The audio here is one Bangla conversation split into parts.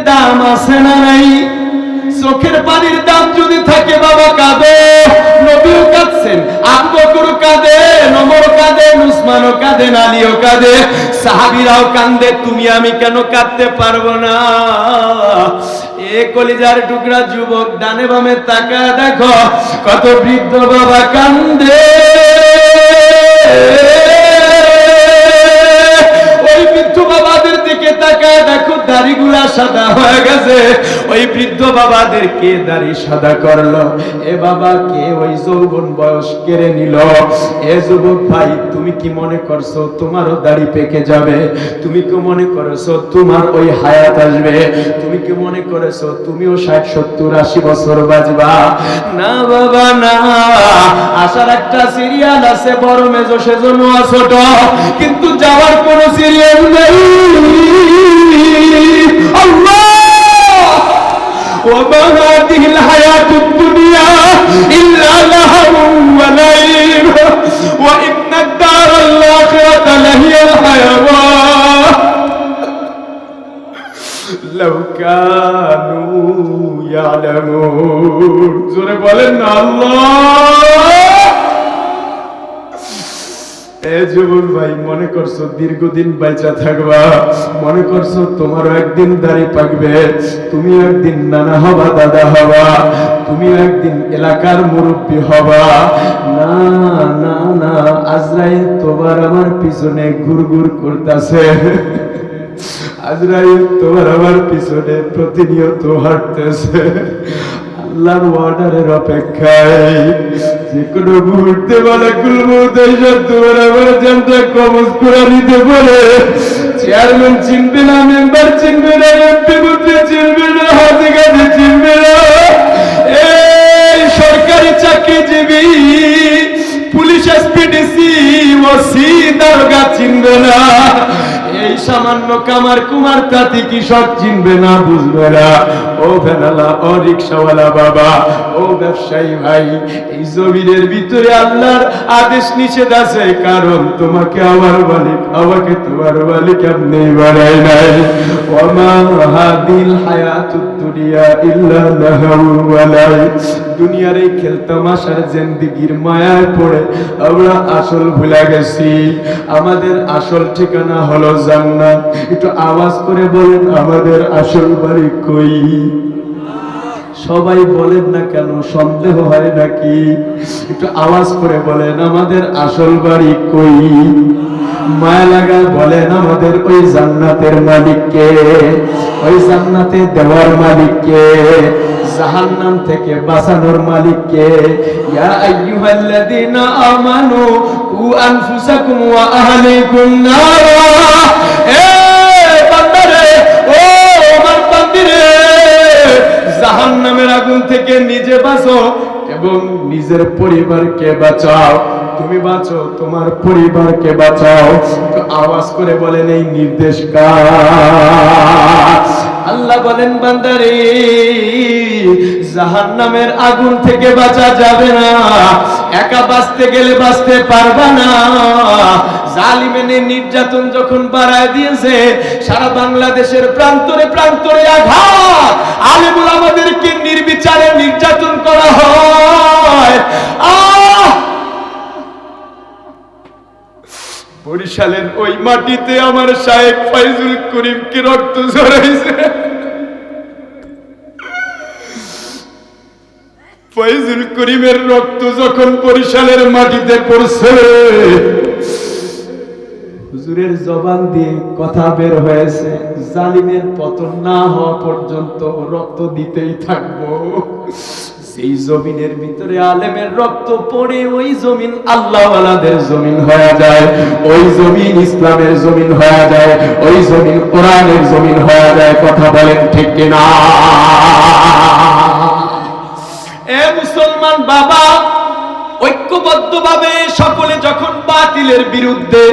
দাম আছে না নাই? চোখের পানির দাম যদি থাকে বাবা কাঁদো। নবীও কাঁদছেন, আবু বকর কাঁদেন, ওমর কাঁদেন, উসমানও কাঁদেন, আলীও কাঁদে, সাহাবীরাও কাঁদে। তুমি আমি কেন কাঁদতে পারবো না? এ কলিজার টুকরা যুবক, ডানে বামে তাকায় দেখো কত বৃদ্ধ বাবা কাঁদে। ওই বৃদ্ধ বাবাদের দিকে তাকায় দেখো দাড়িগুলা সাদা হয়ে গেছে। ওই বৃদ্ধ বাবাদেরকে দাড়ি সাদা করলো। এ বাবা কে ওই যৌবন বয়স কেড়ে নিল। এ যুবক ভাই, তুমি কি মনে করছো তোমারও দাড়ি পেকে যাবে? তুমি কি মনে করছো তোমার ওই হায়াত আসবে? তুমি কি মনে করেছো তুমিও 60, 70, 80 বছর বাঁচবা? না বাবা না। আসার একটা সিরিয়াল আছে, বড় মেজো সেজন্য ছোট, কিন্তু যাওয়ার কোন সিরিয়াল নেই। আল্লাহ وما هذه الحياة الدنيا إلا لهو ولعب وإن الدار الآخرة لهي الحيوان لو كانوا يعلمون জোরে বলেন না আল্লাহ। এ যুবক ভাই, মনে করছো দীর্ঘদিন বাইচা থাকবা? মনে করছো তোমারও একদিন দাড়ি পাকবে? তুমি একদিন নানা হবা, দাদা হবা, তুমি একদিন এলাকার মুরব্বী হবা? না না না, আজরাইল তোমার আমার পিছনে ঘুরঘুর করতেছে। আজরাইল তোমার আমার পিছনে প্রতিনিয়ত হাঁটতেছে। আল্লাহর অর্ডারের অপেক্ষায় যে কোনো মুহূর্তে মালাকুল মউত এসে তোমার আমার জানটা কবজ করে নিতে পারে। চেয়ারম্যান চিনবে না, মেম্বার চিনবে না, এমপি মন্ত্রী চিনবে না, হাতে কাঁধে চিনবে না, এই সরকারি চাকরিজীবী, পুলিশ, এসপিডিসি, ওসি, দারোগা চিনবে না, এই সামান্য কামার কুমার তাঁতি কৃষক চিনবে না, বুঝবে না। ও ভ্যানওয়ালা, ও রিক্সাওয়ালা বাবা, ও ব্যবসায়ী ভাই, এই জমিনের ভিতরে আল্লাহর আদেশ নিষেধ আছে, কারণ তোমাকে আমার মালিক, আমাকে তোমার মালিক আপনি বানাই নাই। ওয়ামা হাদিল হায়াতুদ দুনিয়া ইল্লা লাহু ওয়া লাইব। দুনিয়ার এই খেলতামাশার জিন্দেগির মায়ায় পড়ে আমরা আসল ভুলে গেছি। আমাদের আসল ঠিকানা হলো জান্নাত। একটু আওয়াজ করে বলেন, আমাদের আসল বাড়ি কই? সবাই বলেন না কেন, সন্দেহ হয় নাকি? একটু আওয়াজ করে বলেন, আমাদের আসল বাড়ি কই? মায়া লাগা বলেন, আমাদের ওই জান্নাতের মালিককে, ওই জান্নাতে দেওয়ার মালিককে, জাহান্নাম থেকে বাঁচানোর মালিককে। ইয়া আইয়ুহাল্লাযীনা আমানু কু আনফুসাকুম ওয়া আহলিকুম নারা। এ বান্দারে, ও আমার বান্দিরে, জাহান্নামের আগুন থেকে নিজে বাঁচো এবং নিজের পরিবারকে বাঁচাও। তুমি বাঁচো, তোমার পরিবারকে বাঁচাও। তো আওয়াজ করে বলেন, এই নির্দেশ কার? আল্লাহ বলেন, বান্দারে, জাহান্নামের আগুন থেকে বাঁচা যাবে না। একা বাঁচতে গেলে বাঁচতে পারবা না। জালিমের নির্যাতন যখন বাড়ায় দিয়েছে, সারা বাংলাদেশের প্রান্তরে প্রান্তরে আঘাত, আলেমুল আমাদেরকে নির্বিচারে নির্যাতন করা হয়। বরিশালের ওই মাটিতে আমার শায়েখ ফয়জুল করিমকে রক্ত ঝরাইছে। ফয়জুল করিমের রক্ত যখন বরিশালের মাটিতে পড়ছে, হুজুরের জবান দিয়ে কথা বের হয়েছে, জালিমের পতন না হওয়া পর্যন্ত রক্ত দিতেই থাকবো। সেই জমিনের ভিতরে আলেমের রক্ত পড়ে ওই জমিন আল্লাহওয়ালাদের জমিন হয়ে যায়, ওই জমিন ইসলামের জমিন হয়ে যায়, ওই জমিন কোরআনের জমিন হয়ে যায়। কথা বলেন ঠিক কিনা? এ মুসলমান বাবা, ঐক্যবদ্ধভাবে সকলে যখন বাতিলের বিরুদ্ধে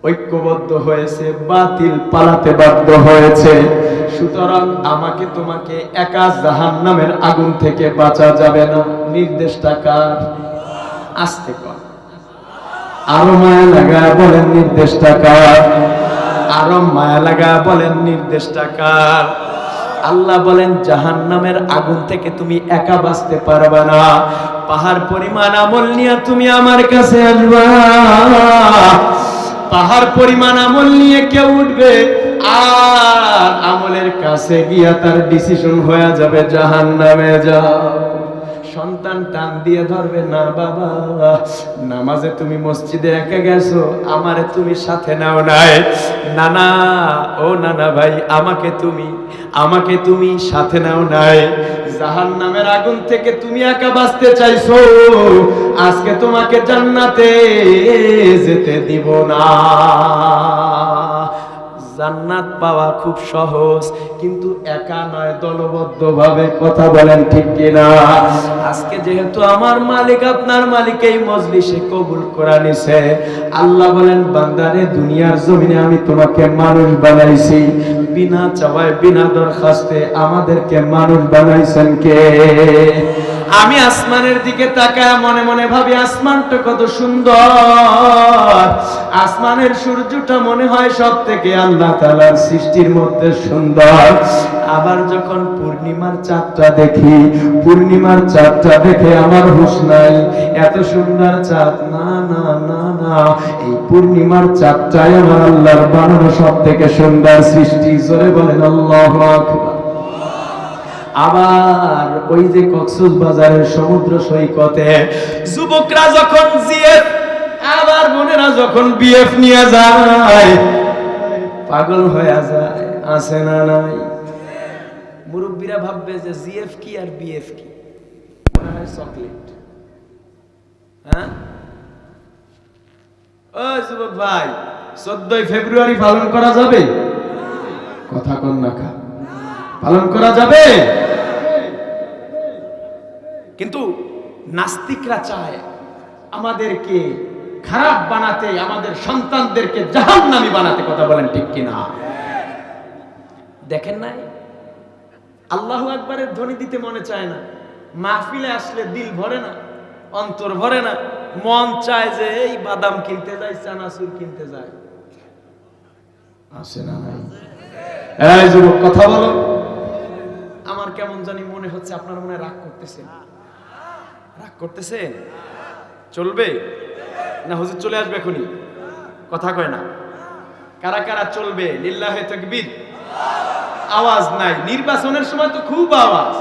ঐক্যবদ্ধ হয়েছে, বাতিল পালাতে বাধ্য হয়েছে। সুতরাং আমাকে তোমাকে একা জাহান্নামের আগুন থেকে বাঁচা যাবে না। নির্দেশটা কার? আস্তে কর, আরো মায়া লাগা বলেন, নির্দেশটা কার? আরো মায়া লাগা বলেন নির্দেশটা কার? আল্লাহ বলেন জাহান্নামের আগুন থেকে তুমি একা বাঁচতে পারবে না, পাহাড় পরিমাণ আমল নিয়ে তুমি আমার কাছে আসবা। পাহাড় পরিমাণ আমল নিয়ে কেউ উঠবে, আর আমলের কাছে গিয়া তার ডিসিশন হয়ে যাবে জাহান্নামে যাও। সন্তান টান দিয়ে ধরবে, না বাবা, নামাজে তুমি মসজিদে একা গেছো, আমারে তুমি সাথে নাও নাই। নানা, ও নানা ভাই, আমাকে তুমি সাথে নাও নাই। জাহান্নামের আগুন থেকে তুমি একা বাঁচতে চাইছো, আজকে তোমাকে জান্নাতে যেতে দিব না। জান্নাত পাওয়া খুব সহজ, কিন্তু একা নয়, দলবদ্ধ ভাবে। কথা বলেন ঠিক কিনা? আজকে যেহেতু আমার মালিক আপনার মালিক এই মজলিসে কবুল করে নিছে, আল্লাহ বলেন বান্দারে দুনিয়ার জমিনে আমি তোমাকে মানুষ বানাইছি, বিনা চাওয়ায় বিনা দরখাস্তে আমাদেরকে মানুষ বানাইছেন কে? আমি আসমানের দিকে তাকায় মনে মনে ভাবি আসমানটা কত সুন্দর, আসমানের সূর্যটা মনে হয় সব থেকে আল্লাহ তাআলার সৃষ্টির মধ্যে সুন্দর। আবার যখন পূর্ণিমার চাঁদটা দেখি, পূর্ণিমার চাঁদটা দেখে আমার হুঁশ নাই, এত সুন্দর চাঁদ, না না না না, এই পূর্ণিমার চাঁদটাই আমার আল্লাহর বানানো সব থেকে সুন্দর সৃষ্টি। জোরে বলেন আল্লাহু আকবার। আবার ওই যে কক্সবাজারের সমুদ্র সৈকতে যুবকরা যখন জিএফ, আবার বোনেরা যখন বিএফ নিয়ে যায়, পাগল হয়ে যায়, আছে না নাই? মুরব্বীরা ভাববে যে জিএফ কি আর বিএফ কি, মনে হয় চকলেট। হ্যাঁ, ও যুবক ভাই, 14 ফেব্রুয়ারি পালন করা যাবে? কথা কন না কা, পালন করা যাবে? কিন্তু নাস্তিকরা চায় আমাদেরকে খারাপ বানাতে, আমাদের সন্তানদেরকে জাহান্নামী বানাতে। কথা বলেন ঠিক কিনা? দেখেন নাই, আল্লাহু আকবারের ধ্বনি দিতে মনে চায় না, মাহফিলে আসলে দিল ভরে না, অন্তর ভরে না, মন চায় যে এই বাদাম কিনতে যাই, চানাচুর কিনতে যায়। আসে না নাই? এই যুবক কথা বলো। আমার কেমন জানি মনে হচ্ছে আপনারা মনে রাগ করতেছেন। রাগ করতেছেন? চলবে না হুজুর চলে আসবে এখনই? কথা কয় না। কারা কারা চলবে? লিল্লাহে তাকবীর। আওয়াজ নাই। নির্বাচনের সময় তো খুব আওয়াজ,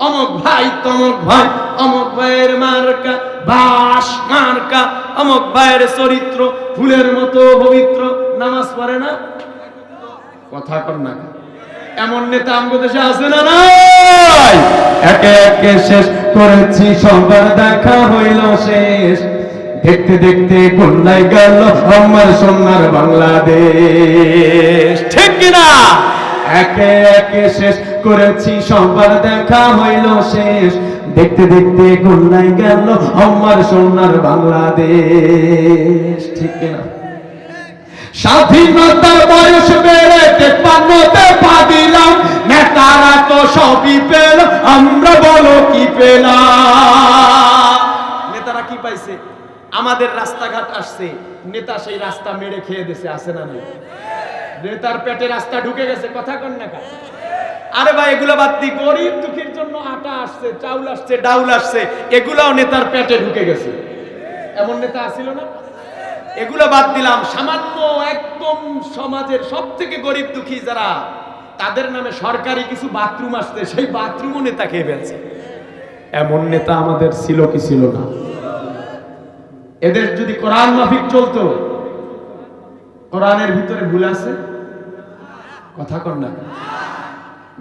অমুক ভাই তমুক ভাই, অমুক ভাইয়ের মার্কা বাস মার্কা, অমুক ভাইয়ের চরিত্র ফুলের মতো পবিত্র, নামাজ পড়ে না। কথা কর না। এমন নেতা আমাদের দেশে আছে না নাই? একে একে শেষ করেছি, সবার দেখা হইল শেষ, দেখতে দেখতে গোল্লাই গেল আমার সোনার বাংলাদেশ। ঠিক কিনা? একে একে শেষ করেছি, সবার দেখা হইল শেষ, দেখতে দেখতে গোল্লাই গেল আমার সোনার বাংলাদেশ। ঠিক কিনা? স্বাধীনতার বয়স বেড়ে 53তে পা দিলাম, নেতারা তো সবই পেল, আমরা বলো কি পেলাম? নেতারা কি পাইছে? আমাদের রাস্তাঘাট আসছে, নেতা সেই রাস্তা মেরে খেয়ে দিয়েছে। আছে না নাই? নেতার পেটে রাস্তা ঢুকে গেছে। কথা কন না কা? আরে ভাই এগুলো বাদ দি, গরিব দুঃখীর জন্য আটা আসছে, চাউল আসছে, ডাউল আসছে, এগুলাও নেতার পেটে ঢুকে গেছে। এমন নেতা আসিল না? এগুলো বাদ দিলাম, সামান্য একদম সমাজের সব থেকে গরিব দুঃখী যারা, তাদের নামে সরকারি কিছু বাথরুম আসছে, সেই বাথরুমও নেতা খেয়ে ফেলছে। এমন নেতা আমাদের ছিল কি ছিল না? এদের যদি কোরআন মাফিক চলতো, কোরআনের ভিতরে ভুল আছে? কথা কর না।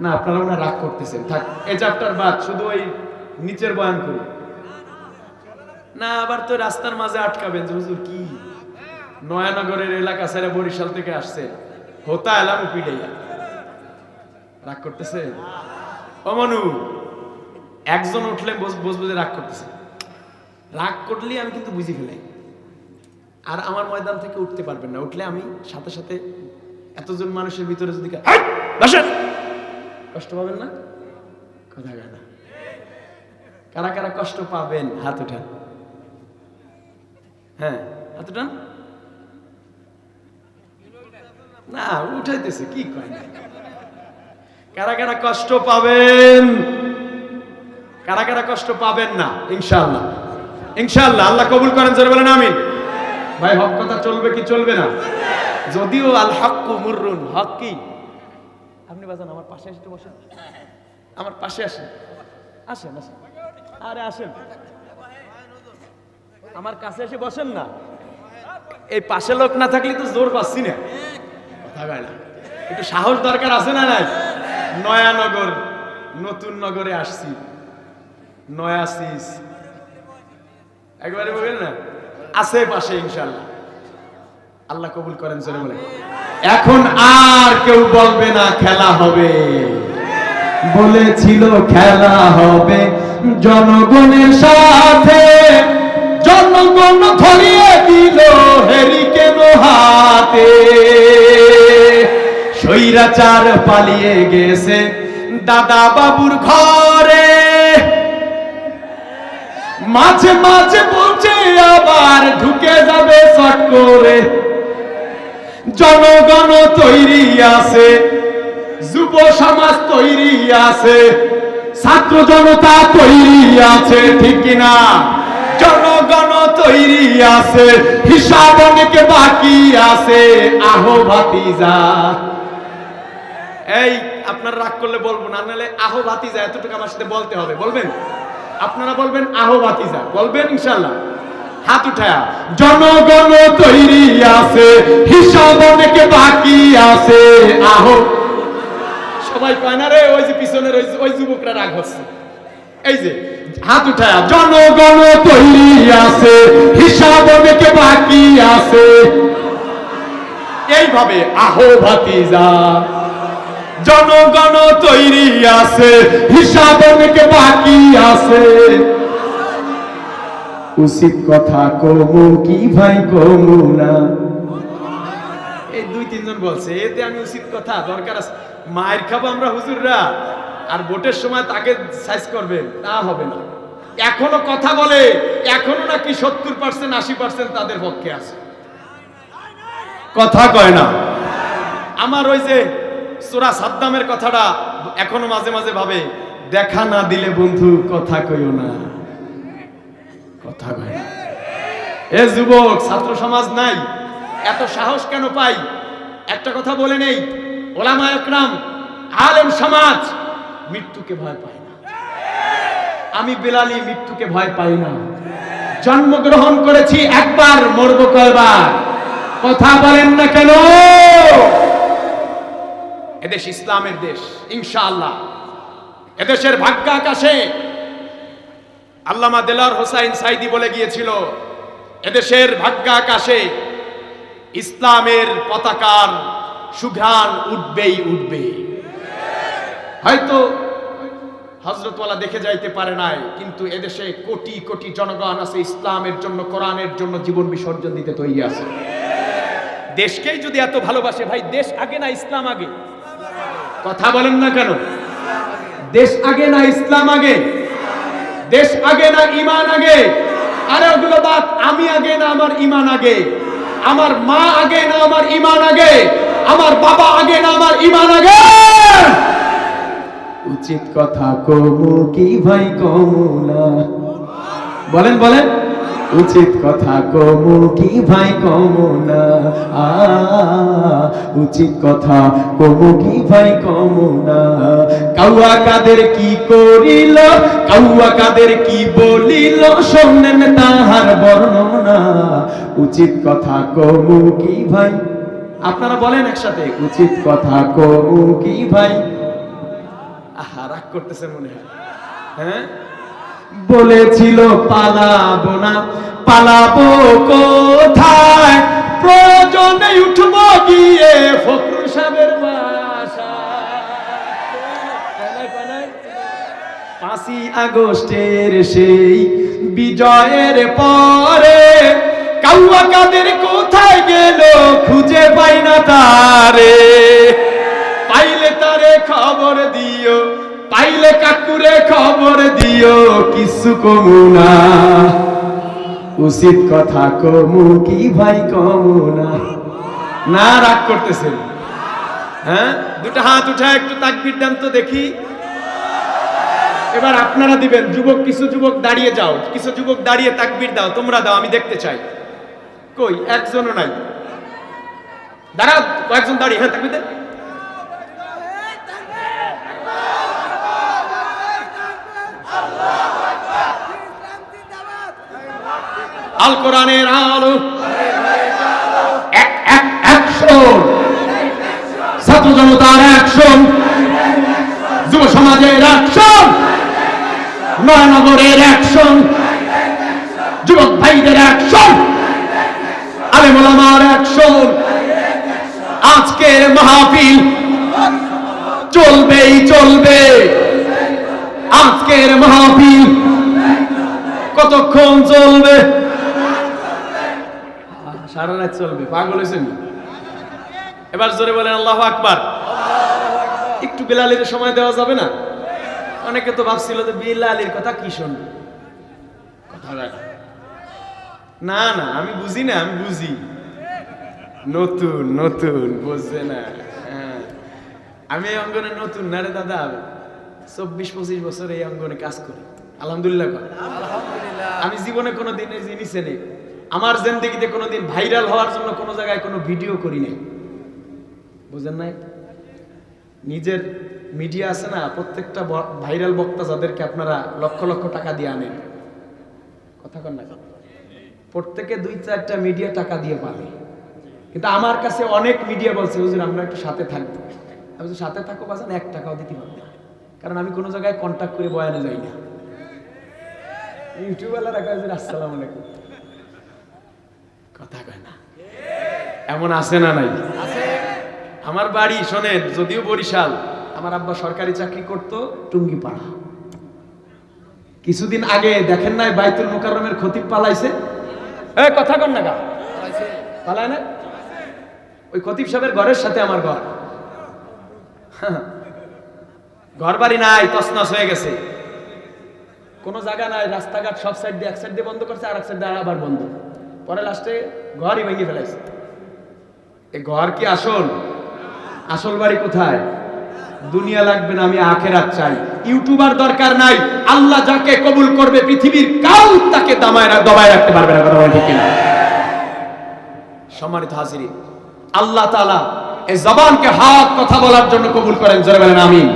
না আপনারা ওনা রাগ করতেছেন, থাক এই চ্যাপ্টার বাদ, শুধু ওই নিচের বয়ান করি না। আবার তো রাস্তার মাঝে আটকাবেন যে হুজুর কি নয়ানগরের এলাকা ছেড়ে বরিশাল থেকে আসছে, হোতা এলাম পিড়াইয়া। রাগ করতেছে? অমনু একজন উঠলে বসবো যে রাগ করতেছে। রাগ করলে আমি কিন্তু বুঝি ফেলাই, আর আমার ময়দান থেকে উঠতে পারবেন না। উঠলে আমি সাথে সাথে এতজন মানুষের ভিতরে যদি কষ্ট পাবেন না? কথা কয় না। কারা কারা কষ্ট পাবেন হাত উঠান। হ্যাঁ হাত উঠান। না উঠাইতেছে কি কয় না। কারা কারা কষ্ট পাবেন, কারা কারা কষ্ট পাবেন না? ইনশাআল্লাহ ইনশাআল্লাহ আল্লাহ কবুল করেন, জোরে বলেন আমিন। ভাই হক কথা চলবে কি চলবে না? যদিও আল হাক্কু মুররুন, হক কি? আপনি বাজান আমার পাশে এসে বসেন, আমার পাশে আসেন, আসেন আসেন, আরে আসেন আমার কাছে এসে বসেন না। এই পাশে লোক না থাকলে তো জোর পাচ্ছি না, কথা কয় না। একটু সাহস দরকার আছে না নাই? নয়ানগর নতুন নগরে আসছি, নয়া সিস একবারে বলেন না, আছে পাশে ইনশাআল্লাহ আল্লাহ কবুল করেন, জোরে বলেন। এখন আর কেউ বলবে না খেলা হবে, বলেছিল খেলা হবে জনগণের সাথে, জনগণ ধরিয়ে দিল হেরিকেন হাতে। স্বৈরাচার পালিয়ে গেছে দাদা বাবুর ঘরে, মাঝে মাঝে বলছে আবার ঢুকে যাবে চট করে। জনগণ তৈরি আছে, যুব সমাজ তৈরি আছে, ছাত্র জনতা তৈরি আছে, ঠিক কিনা? জনগণ তৈরি আছে, হিসাব অনেক বাকি আছে। আহো ভাতিজা, এই আপনারা রাগ করলে বলবো না, নাহলে আহো ভাতিজা এতটুকু আমার সাথে বলতে হবে। বলবেন? আপনারা বলবেন আহো ভাতিজা, বলবেন ইনশাআল্লাহ। হাত উঠায়া, জনগণ তৈরি আছে, হিসাব অনেক বাকি আছে। আহো, সবাই কয় না রে, ওই যে পিছনের ওই যুবকরা রাগ হচ্ছে। এই যে হাত উঠায়া, জনগণ তৈরি আছে, হিসাব অনেক বাকি আছে। এইভাবে আহো ভাতিজা, জনগণ তৈরি আছে, হিসাব অনেক বাকি আছে। উচিত কথা কমু কি ভাই কমু না? এই দুই তিনজন বলছে, এতে আমি উচিত কথা দরকার আছে। মায়ের খাবো আমরা হুজুররা, আর ভোটের সময় তাকে সাইজ করবেন, তা হবে না। এখনো কথা বলে, এখনো নাকি 70% 80% তাদের পক্ষে আছে, কথা কয় না। আমার ওই যে সূরা সাদ্দামের কথাটা এখনো মাঝে মাঝে ভাবে, দেখা না দিলে বন্ধু কথা কইও না, কথা কয় না। এ যুবক, ছাত্র সমাজ নাই, এত সাহস কেন পাই? একটা কথা বলে নেই, ওলামা একরাম, আলেম সমাজ মৃত্যুকে ভয় পায় না। আমি বেলালি মৃত্যুকে ভয় পাই না। জন্মগ্রহণ করেছি একবার, মরবো কয়বার? কথা বলেন না কেন? এদেশ ইসলামের দেশ ইনশাআল্লাহ। এদেশের ভাগ্য আকাশে আল্লামা দেলাওয়ার হোসাইন সাইদি বলে গিয়েছিল, এদেশের ভাগ্য আকাশে ইসলামের পতাকার সুঘ্রাণ উঠবেই উঠবে। হয়তো হযরতওয়ালা দেখে যাইতে পারে নাই, কিন্তু এদেশে কোটি কোটি জনগণ আছে ইসলামের জন্য, কোরআনের জন্য জীবন বিসর্জন দিতে তৈরি আছে। দেশকেই যদি এত ভালোবাসে, ভাই দেশ আগে না ইসলাম আগে? কথা বলেন না কেন? দেশ আগে না ইসলাম আগে? দেশ আগে না ঈমান আগে? আরে ওগুলো বাদ, আমি আগে না আমার ঈমান আগে? আমার মা আগে না আমার ঈমান আগে? আমার বাবা আগে না আমার ঈমান আগে? উচিত কথা কমু কি ভাই কমু না? বলেন বলেন, উচিত কথা কমু কি ভাই কমু না? উচিত কথা কমু কি ভাই কমু না? কাউয়া কাদের কি করিল, কাউয়া কাদের কি বলিল, শোনেন তাহার বর্ণনা। উচিত কথা কমু কি ভাই? আপনারা বলেন একসাথে, উচিত কথা কমু কি ভাই? আহা, রাগ করতেছে মনে হয়। হ্যাঁ, বলেছিল পালাবো না, পালাবো কোথায়? প্রয়োজনে উঠবো গিয়ে ফখরুল সাহেবের বাসায়। 5ই আগস্টের সেই বিজয়ের পরে কাউয়া কাদের কোথায় গেল, খুঁজে পাই না তারে। পাইলে তারে খবর দিও, পাইলে কাকুরে খবর দিও, কিছু কমু না। উচিত কথা কমু কি ভাই কমু না? না, রাগ করতেছেন? হ্যাঁ, দুটো হাত উঠায় একটু তাকবীর দেন তো দেখি। এবার আপনারা দিবেন। যুবক, কিছু যুবক দাঁড়িয়ে যাও, কিছু যুবক দাঁড়িয়ে তাকবীর দাও, তোমরা দাও, আমি দেখতে চাই। কই একজনও নাই? দাঁড়াও, কয়েকজন দাঁড়িয়ে, হ্যাঁ তাকবীর দেন। আল কোরআনের আলো, অ্যাকশন, ছাত্র জনতার অ্যাকশন, যুব সমাজের অ্যাকশন, নয়নগরের অ্যাকশন, যুবক ভাইদের অ্যাকশন, আলেম ওলামার অ্যাকশন। আজকের মাহফিল চলবেই চলবে। আজকের মাহফিল কতক্ষণ চলবে? সারা রাত চলবে। পাগল হয়েছেন? এবার জোরে বলেন আল্লাহু আকবার। একটু বেলালের সময় দেওয়া যাবে না? অনেকে তো ভাবছিল যে বেলালের কথা কি শুনবে, কথা না না, আমি বুঝি না, আমি বুঝি। নতুন নতুন বুঝছে না। হ্যাঁ, আমি এই অঙ্গনে নতুন না রে দাদা, 24-25 বছর এই অঙ্গনে কাজ করি। আলহামদুলিল্লাহ। আমি জীবনে কোনোদিন এই জিনিসে নেই, আমার জিন্দেগিতে কোনোদিন ভাইরাল হওয়ার জন্য কোনো জায়গায় কোনো ভিডিও করি নাই। বুঝেন নাই? নিজের মিডিয়া আছে না, প্রত্যেকটা ভাইরাল বক্তা যাদেরকে আপনারা লক্ষ লক্ষ টাকা দিয়ে আনেন, কথা কন না, প্রত্যেকে 2-4টা মিডিয়া টাকা দিয়ে পাবে। কিন্তু আমার কাছে অনেক মিডিয়া বলছে হুজুর আমরা একটু সাথে থাকবো। আমি তো সাথে থাকো বাজান, 1 টাকাও দিতে পারবে না, কারণ আমি কোনো জায়গায় কন্ট্যাক্ট করে বয়ানে যাই না। ইউটিউবওয়ালারা কয় হুজুর আসসালামু আলাইকুম, কথা কয় না। এমন আছে না নাই? আমার বাড়ি শোনেন, যদিও বরিশাল, আমার আব্বা সরকারি চাকরি করতো টুঙ্গিপাড়া। কিছুদিন আগে দেখেন নাই বাইতুল মুকাররমের খতিব পালাইছে? কথা কন না, পালায় না? ওই খতিব সাহেবের ঘরের সাথে আমার ঘর, ঘর বাড়ি নাই, তছনছ হয়ে গেছে, কোনো জায়গা নাই, রাস্তাঘাট সব সাইড দিয়ে, এক সাইড দিয়ে বন্ধ করছে, আর এক সাইড দিয়ে আবার বন্ধ, পরে লাস্টে ঘরই ভেঙে ফেলাইছে। এই ঘর কি আসল? আসল বাড়ি কোথায়? দুনিয়া লাগবে না, আমি আখেরাত চাই। ইউটিউবার দরকার নাই, আল্লাহ যাকে কবুল করবে পৃথিবীর কাউ তাকে দমায় রাখতে পারবে না, কথা বলেন ঠিক কিনা? সম্মানিত হাজিরিন, আল্লাহ তাআলা এই জবানকে হক কথা বলার জন্য কবুল করেন, জোরে বলেন আমিন।